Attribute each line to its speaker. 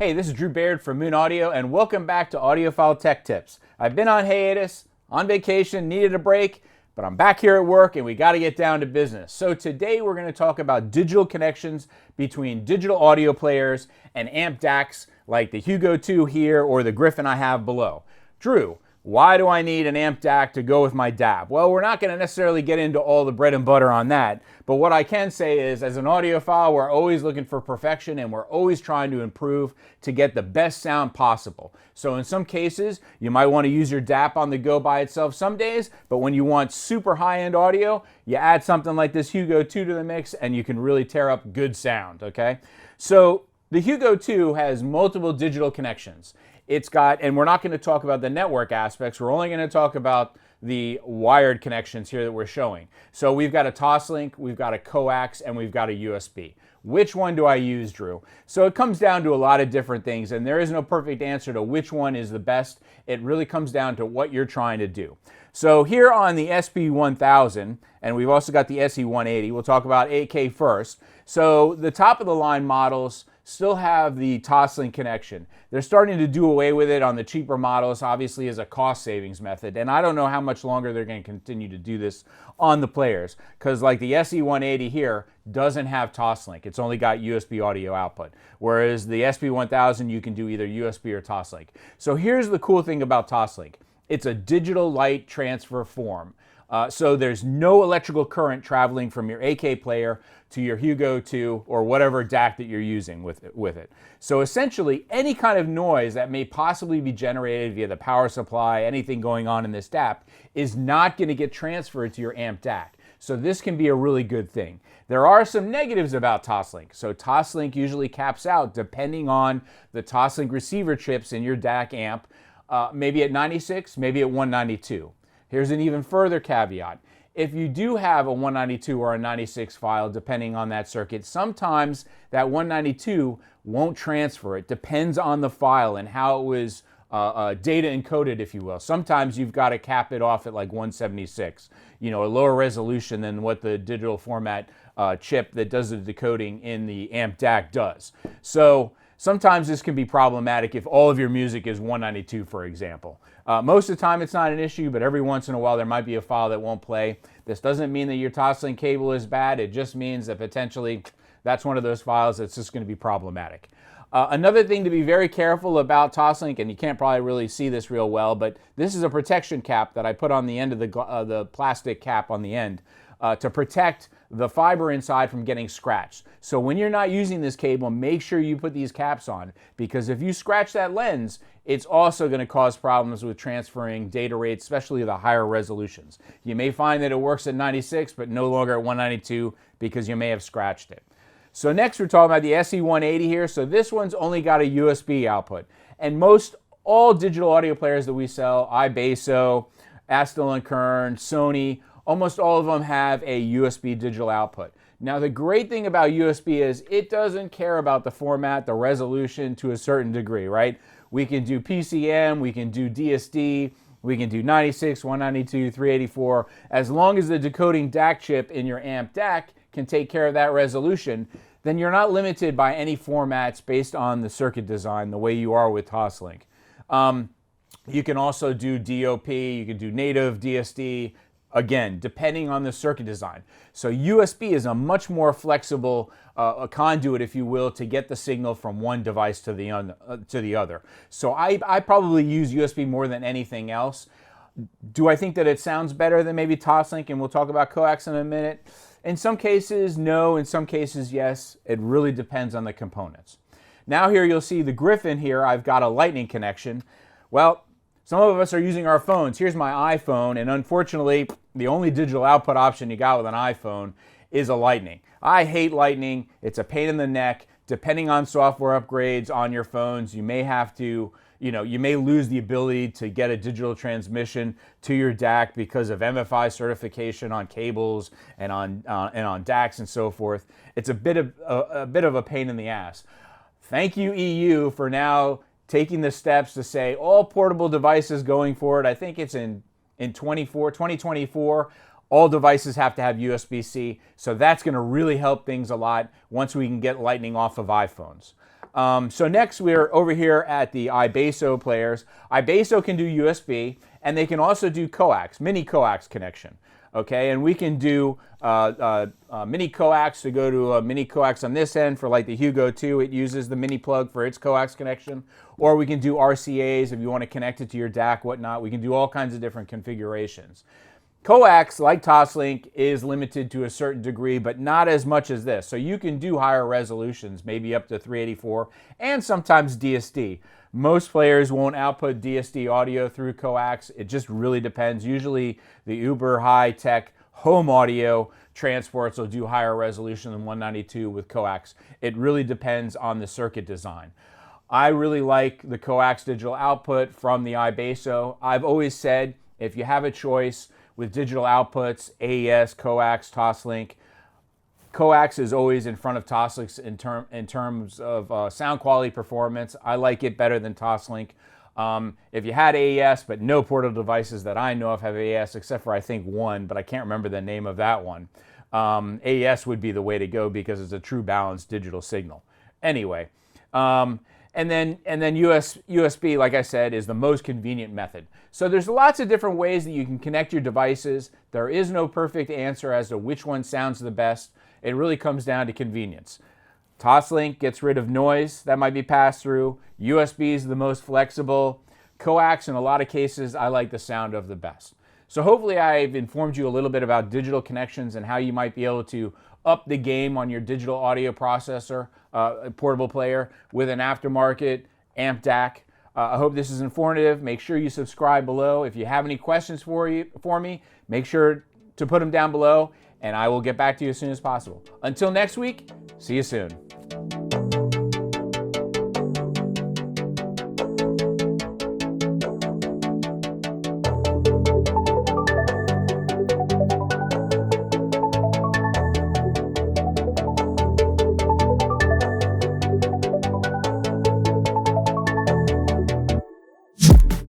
Speaker 1: Hey, this is Drew Baird from Moon Audio, and welcome back to Audiophile Tech Tips. I've been on hiatus, on vacation, needed a break, but I'm back here at work and we got to get down to business. So today we're going to talk about digital connections between digital audio players and amp DACs like the Hugo 2 here or the Griffin I have below. Drew, why do I need an amp DAC to go with my DAB? Well, we're not going to necessarily get into all the bread and butter on that, but what I can say is as an audiophile, we're always looking for perfection and we're always trying to improve to get the best sound possible. So in some cases, you might want to use your DAP on the go by itself some days, but when you want super high-end audio, you add something like this Hugo 2 to the mix and you can really tear up good sound, okay? So the Hugo 2 has multiple digital connections. It's got, and we're not going to talk about the network aspects, we're only going to talk about the wired connections here that we're showing. So we've got a Toslink, we've got a coax, and we've got a USB. Which one do I use, Drew? So it comes down to a lot of different things, and there is no perfect answer to which one is the best. It really comes down to what you're trying to do. So here on the SP1000, and we've also got the SE180, we'll talk about 8K first. So the top of the line models still have the Toslink connection. They're starting to do away with it on the cheaper models, obviously as a cost savings method. And I don't know how much longer they're going to continue to do this on the players, because like the SE180 here doesn't have Toslink. It's only got USB audio output. Whereas the SP1000, you can do either USB or Toslink. So here's the cool thing about Toslink. It's a digital light transfer form. So there's no electrical current traveling from your AK player to your Hugo 2 or whatever DAC that you're using with it. So essentially, any kind of noise that may possibly be generated via the power supply, anything going on in this DAP, is not going to get transferred to your amp DAC. So this can be a really good thing. There are some negatives about Toslink. So Toslink usually caps out, depending on the Toslink receiver chips in your DAC amp, maybe at 96, maybe at 192. Here's an even further caveat. If you do have a 192 or a 96 file, depending on that circuit, sometimes that 192 won't transfer. It depends on the file and how it was data encoded, if you will. Sometimes you've got to cap it off at like 176, a lower resolution than what the digital format chip that does the decoding in the amp DAC does. So sometimes this can be problematic if all of your music is 192, for example. Most of the time it's not an issue, but every once in a while there might be a file that won't play. This doesn't mean that your Toslink cable is bad. It just means that potentially that's one of those files that's just going to be problematic. Another thing to be very careful about Toslink, and you can't probably really see this real well, but this is a protection cap that I put on the end of the plastic cap on the end to protect the fiber inside from getting scratched. So when you're not using this cable, make sure you put these caps on, because if you scratch that lens, it's also going to cause problems with transferring data rates, especially the higher resolutions. You may find that it works at 96, but no longer at 192 because you may have scratched it. So next we're talking about the SE180 here. So this one's only got a USB output. And all digital audio players that we sell, iBasso, Astel & Kern, Sony, almost all of them have a USB digital output. Now the great thing about USB is it doesn't care about the format, the resolution to a certain degree, right? We can do PCM, we can do DSD, we can do 96, 192, 384. As long as the decoding DAC chip in your amp DAC can take care of that resolution, then you're not limited by any formats based on the circuit design the way you are with Toslink. You can also do DOP, you can do native DSD, again, depending on the circuit design. So USB is a much more flexible conduit, if you will, to get the signal from one device to the other. So I probably use USB more than anything else. Do I think that it sounds better than maybe Toslink? And we'll talk about coax in a minute. In some cases, no. In some cases, yes. It really depends on the components. Now here you'll see the Griffin here. I've got a lightning connection. Well, some of us are using our phones. Here's my iPhone, and unfortunately, the only digital output option you got with an iPhone is a Lightning. I hate Lightning. It's a pain in the neck. Depending on software upgrades on your phones, you may have to, you may lose the ability to get a digital transmission to your DAC because of MFI certification on cables and on DACs and so forth. It's a bit of a pain in the ass. Thank you, EU, for now taking the steps to say all portable devices going forward, I think it's in 2024, all devices have to have USB-C. So that's going to really help things a lot once we can get Lightning off of iPhones. So next we're over here at the iBasso players. iBasso can do USB, and they can also do coax, mini coax connection. Okay, and we can do mini coax to go to a mini coax on this end for like the Hugo 2. It uses the mini plug for its coax connection. Or we can do RCAs if you want to connect it to your DAC, whatnot. We can do all kinds of different configurations. Coax, like Toslink, is limited to a certain degree, but not as much as this. So you can do higher resolutions, maybe up to 384, and sometimes DSD. Most players won't output DSD audio through coax. It just really depends. Usually the uber high-tech home audio transports will do higher resolution than 192 with coax. It really depends on the circuit design. I really like the coax digital output from the iBasso. I've always said if you have a choice with digital outputs, AES, coax, Toslink, coax is always in front of Toslink in terms of sound quality performance. I like it better than Toslink. If you had AES, but no portable devices that I know of have AES, except for I think one, but I can't remember the name of that one, AES would be the way to go because it's a true balanced digital signal. Anyway, and then USB, like I said, is the most convenient method. So there's lots of different ways that you can connect your devices. There is no perfect answer as to which one sounds the best. It really comes down to convenience. Toslink gets rid of noise that might be passed through. USB is the most flexible. Coax, in a lot of cases, I like the sound of the best. So hopefully I've informed you a little bit about digital connections and how you might be able to up the game on your digital audio processor, portable player with an aftermarket amp DAC. I hope this is informative. Make sure you subscribe below. If you have any questions for me, make sure to put them down below, and I will get back to you as soon as possible. Until next week, see you soon.